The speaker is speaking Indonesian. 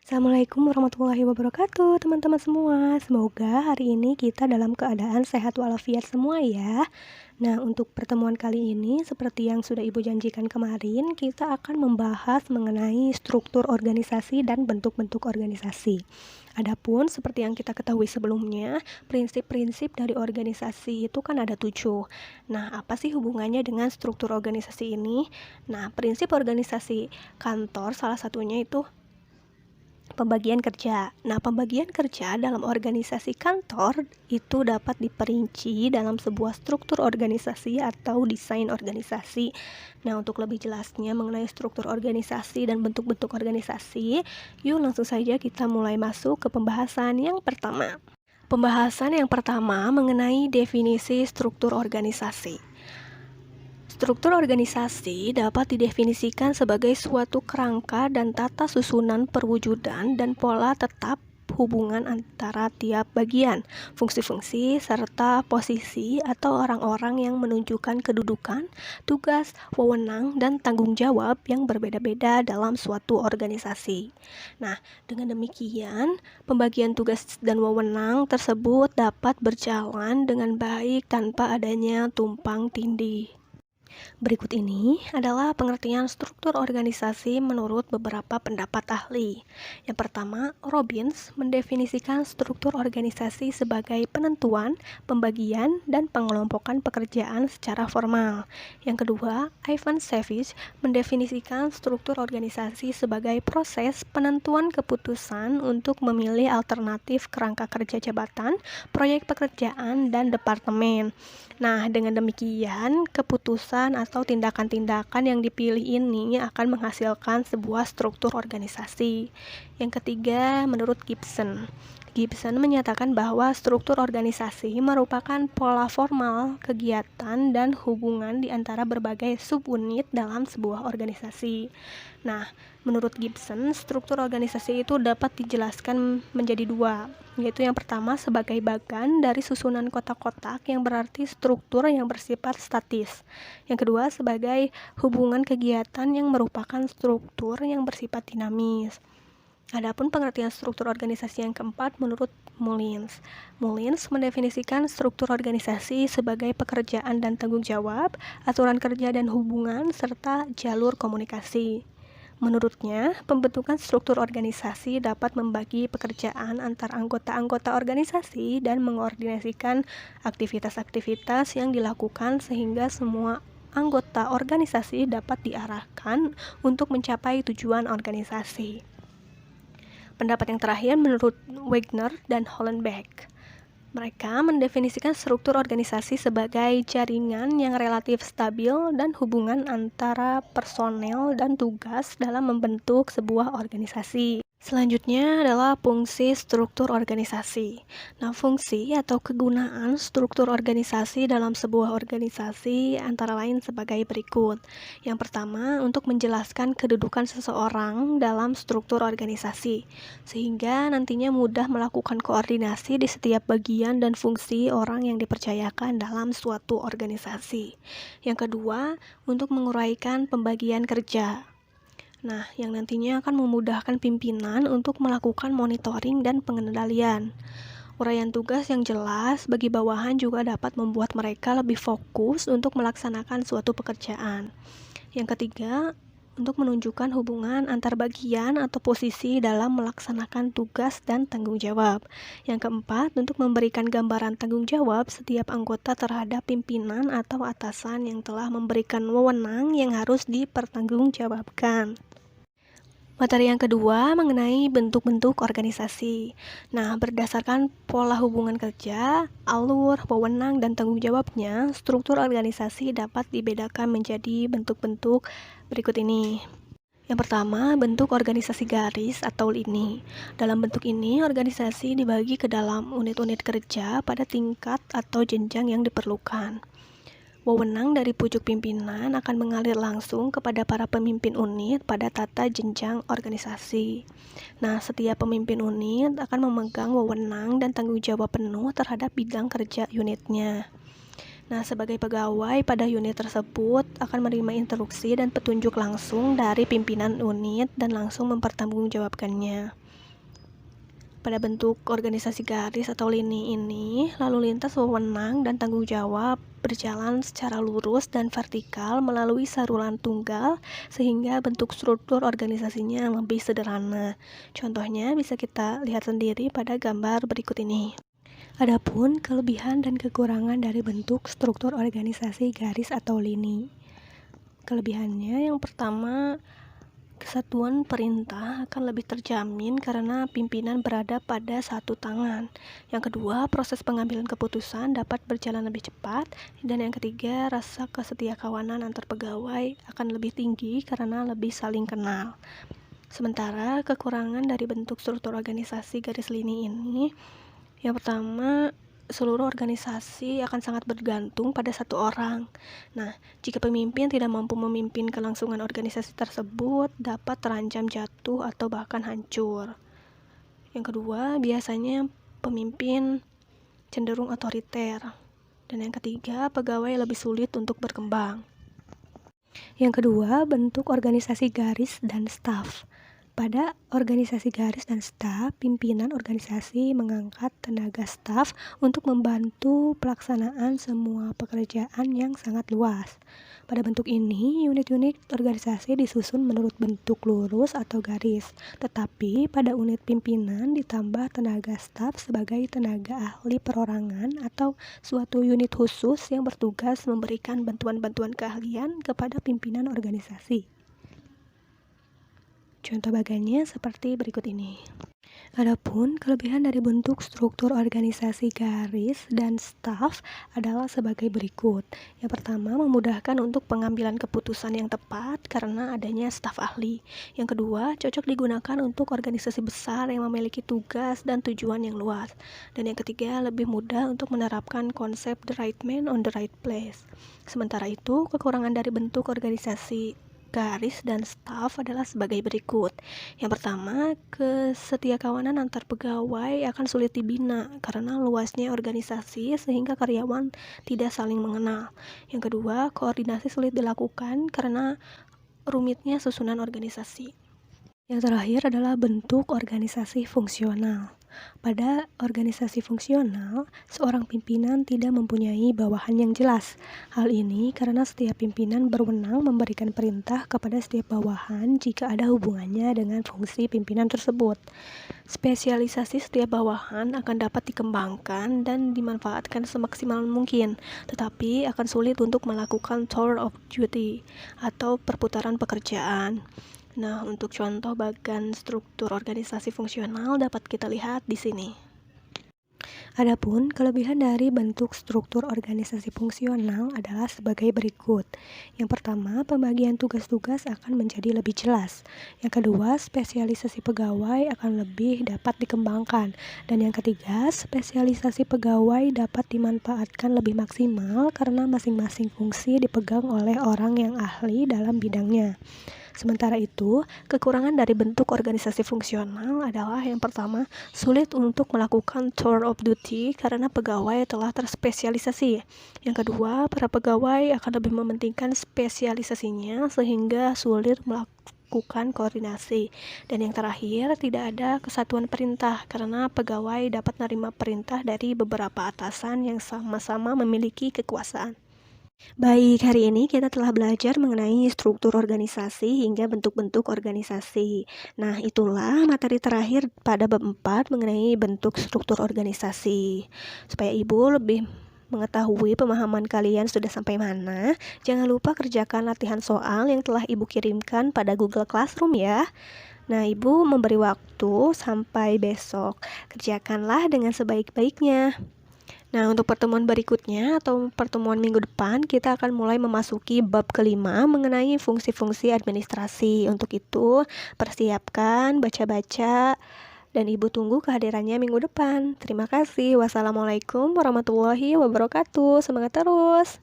Assalamualaikum warahmatullahi wabarakatuh, teman-teman semua. Semoga hari ini kita dalam keadaan sehat walafiat semua ya. Nah, untuk pertemuan kali ini, seperti yang sudah Ibu janjikan kemarin, kita akan membahas mengenai struktur organisasi dan bentuk-bentuk organisasi. Adapun seperti yang kita ketahui sebelumnya, prinsip-prinsip dari organisasi itu kan ada 7. Nah, apa sih hubungannya dengan struktur organisasi ini? Nah, prinsip organisasi kantor salah satunya itu pembagian kerja. Nah, pembagian kerja dalam organisasi kantor itu dapat diperinci dalam sebuah struktur organisasi atau desain organisasi. Nah, untuk lebih jelasnya mengenai struktur organisasi dan bentuk-bentuk organisasi, yuk langsung saja kita mulai masuk ke pembahasan yang pertama. Pembahasan yang pertama mengenai definisi struktur organisasi. Struktur organisasi dapat didefinisikan sebagai suatu kerangka dan tata susunan perwujudan dan pola tetap hubungan antara tiap bagian, fungsi-fungsi, serta posisi atau orang-orang yang menunjukkan kedudukan, tugas, wewenang, dan tanggung jawab yang berbeda-beda dalam suatu organisasi. Nah, dengan demikian, pembagian tugas dan wewenang tersebut dapat berjalan dengan baik tanpa adanya tumpang tindih. Berikut ini adalah pengertian struktur organisasi menurut beberapa pendapat ahli. Yang pertama, Robbins mendefinisikan struktur organisasi sebagai penentuan, pembagian, dan pengelompokan pekerjaan secara formal. Yang kedua, Ivan Savage mendefinisikan struktur organisasi sebagai proses penentuan keputusan untuk memilih alternatif kerangka kerja jabatan, proyek pekerjaan, dan departemen. Nah, dengan demikian, keputusan atau tindakan-tindakan yang dipilih ini akan menghasilkan sebuah struktur organisasi. Yang ketiga, menurut Gibson menyatakan bahwa struktur organisasi merupakan pola formal kegiatan dan hubungan di antara berbagai subunit dalam sebuah organisasi. Nah, menurut Gibson, struktur organisasi itu dapat dijelaskan menjadi dua, yaitu yang pertama sebagai bagan dari susunan kotak-kotak yang berarti struktur yang bersifat statis. Yang kedua sebagai hubungan kegiatan yang merupakan struktur yang bersifat dinamis. Adapun pengertian struktur organisasi yang keempat menurut Mullins mendefinisikan struktur organisasi sebagai pekerjaan dan tanggung jawab, aturan kerja dan hubungan, serta jalur komunikasi. Menurutnya, pembentukan struktur organisasi dapat membagi pekerjaan antar anggota-anggota organisasi dan mengkoordinasikan aktivitas-aktivitas yang dilakukan sehingga semua anggota organisasi dapat diarahkan untuk mencapai tujuan organisasi. Pendapat yang terakhir menurut Wagner dan Hollenbeck. Mereka mendefinisikan struktur organisasi sebagai jaringan yang relatif stabil dan hubungan antara personel dan tugas dalam membentuk sebuah organisasi. Selanjutnya adalah fungsi struktur organisasi. Nah, fungsi atau kegunaan struktur organisasi dalam sebuah organisasi antara lain sebagai berikut. Yang pertama, untuk menjelaskan kedudukan seseorang dalam struktur organisasi, sehingga nantinya mudah melakukan koordinasi di setiap bagian dan fungsi orang yang dipercayakan dalam suatu organisasi. Yang kedua, untuk menguraikan pembagian kerja. Nah, yang nantinya akan memudahkan pimpinan untuk melakukan monitoring dan pengendalian. Uraian tugas yang jelas bagi bawahan juga dapat membuat mereka lebih fokus untuk melaksanakan suatu pekerjaan. Yang ketiga, untuk menunjukkan hubungan antar bagian atau posisi dalam melaksanakan tugas dan tanggung jawab. Yang keempat, untuk memberikan gambaran tanggung jawab setiap anggota terhadap pimpinan atau atasan yang telah memberikan wewenang yang harus dipertanggungjawabkan. Materi yang kedua mengenai bentuk-bentuk organisasi. Nah, berdasarkan pola hubungan kerja, alur, wewenang, dan tanggung jawabnya, struktur organisasi dapat dibedakan menjadi bentuk-bentuk berikut ini. Yang pertama, bentuk organisasi garis atau lini. Dalam bentuk ini, organisasi dibagi ke dalam unit-unit kerja pada tingkat atau jenjang yang diperlukan. Wewenang dari pucuk pimpinan akan mengalir langsung kepada para pemimpin unit pada tata jenjang organisasi. Nah, setiap pemimpin unit akan memegang wewenang dan tanggung jawab penuh terhadap bidang kerja unitnya. Nah, sebagai pegawai pada unit tersebut akan menerima instruksi dan petunjuk langsung dari pimpinan unit dan langsung mempertanggungjawabkannya. Pada bentuk organisasi garis atau lini ini, lalu lintas wewenang dan tanggung jawab berjalan secara lurus dan vertikal melalui saluran tunggal sehingga bentuk struktur organisasinya lebih sederhana. Contohnya bisa kita lihat sendiri pada gambar berikut ini. Adapun kelebihan dan kekurangan dari bentuk struktur organisasi garis atau lini. Kelebihannya yang pertama, kesatuan perintah akan lebih terjamin karena pimpinan berada pada satu tangan. Yang kedua, proses pengambilan keputusan dapat berjalan lebih cepat. Dan yang ketiga, rasa kesetiakawanan antar pegawai akan lebih tinggi karena lebih saling kenal. Sementara kekurangan dari bentuk struktur organisasi garis lini ini, yang pertama, seluruh organisasi akan sangat bergantung pada satu orang. Nah, jika pemimpin tidak mampu memimpin kelangsungan organisasi tersebut, dapat terancam jatuh atau bahkan hancur. Yang kedua, biasanya pemimpin cenderung otoriter. Dan yang ketiga, pegawai lebih sulit untuk berkembang. Yang kedua, bentuk organisasi garis dan staf. Pada organisasi garis dan staf, pimpinan organisasi mengangkat tenaga staf untuk membantu pelaksanaan semua pekerjaan yang sangat luas. Pada bentuk ini, unit-unit organisasi disusun menurut bentuk lurus atau garis, tetapi pada unit pimpinan ditambah tenaga staf sebagai tenaga ahli perorangan atau suatu unit khusus yang bertugas memberikan bantuan-bantuan keahlian kepada pimpinan organisasi. Contoh bagiannya seperti berikut ini. Adapun kelebihan dari bentuk struktur organisasi garis dan staf adalah sebagai berikut. Yang pertama, memudahkan untuk pengambilan keputusan yang tepat karena adanya staf ahli. Yang kedua, cocok digunakan untuk organisasi besar yang memiliki tugas dan tujuan yang luas. Dan yang ketiga, lebih mudah untuk menerapkan konsep the right man on the right place. Sementara itu, kekurangan dari bentuk organisasi garis dan staf adalah sebagai berikut. Yang pertama, kesetiakawanan antar pegawai akan sulit dibina karena luasnya organisasi sehingga karyawan tidak saling mengenal. Yang kedua, koordinasi sulit dilakukan karena rumitnya susunan organisasi. Yang terakhir adalah bentuk organisasi fungsional. Pada organisasi fungsional, seorang pimpinan tidak mempunyai bawahan yang jelas. Hal ini karena setiap pimpinan berwenang memberikan perintah kepada setiap bawahan jika ada hubungannya dengan fungsi pimpinan tersebut. Spesialisasi setiap bawahan akan dapat dikembangkan dan dimanfaatkan semaksimal mungkin, tetapi akan sulit untuk melakukan tour of duty atau perputaran pekerjaan. Nah, untuk contoh bagian struktur organisasi fungsional dapat kita lihat di sini. Adapun kelebihan dari bentuk struktur organisasi fungsional adalah sebagai berikut. Yang pertama, pembagian tugas-tugas akan menjadi lebih jelas. Yang kedua, spesialisasi pegawai akan lebih dapat dikembangkan. Dan yang ketiga, spesialisasi pegawai dapat dimanfaatkan lebih maksimal karena masing-masing fungsi dipegang oleh orang yang ahli dalam bidangnya. Sementara itu, kekurangan dari bentuk organisasi fungsional adalah yang pertama, sulit untuk melakukan tour of duty karena pegawai telah terspesialisasi. Yang kedua, para pegawai akan lebih mementingkan spesialisasinya sehingga sulit melakukan koordinasi. Dan yang terakhir, tidak ada kesatuan perintah karena pegawai dapat menerima perintah dari beberapa atasan yang sama-sama memiliki kekuasaan. Baik, hari ini kita telah belajar mengenai struktur organisasi hingga bentuk-bentuk organisasi. Nah, itulah materi terakhir pada bab 4 mengenai bentuk struktur organisasi. Supaya Ibu lebih mengetahui pemahaman kalian sudah sampai mana, jangan lupa kerjakan latihan soal yang telah Ibu kirimkan pada Google Classroom ya. Nah, Ibu memberi waktu sampai besok. Kerjakanlah dengan sebaik-baiknya. Nah, untuk pertemuan berikutnya atau pertemuan minggu depan, kita akan mulai memasuki bab kelima mengenai fungsi-fungsi administrasi. Untuk itu, persiapkan, baca-baca, dan Ibu tunggu kehadirannya minggu depan. Terima kasih. Wassalamualaikum warahmatullahi wabarakatuh. Semangat terus!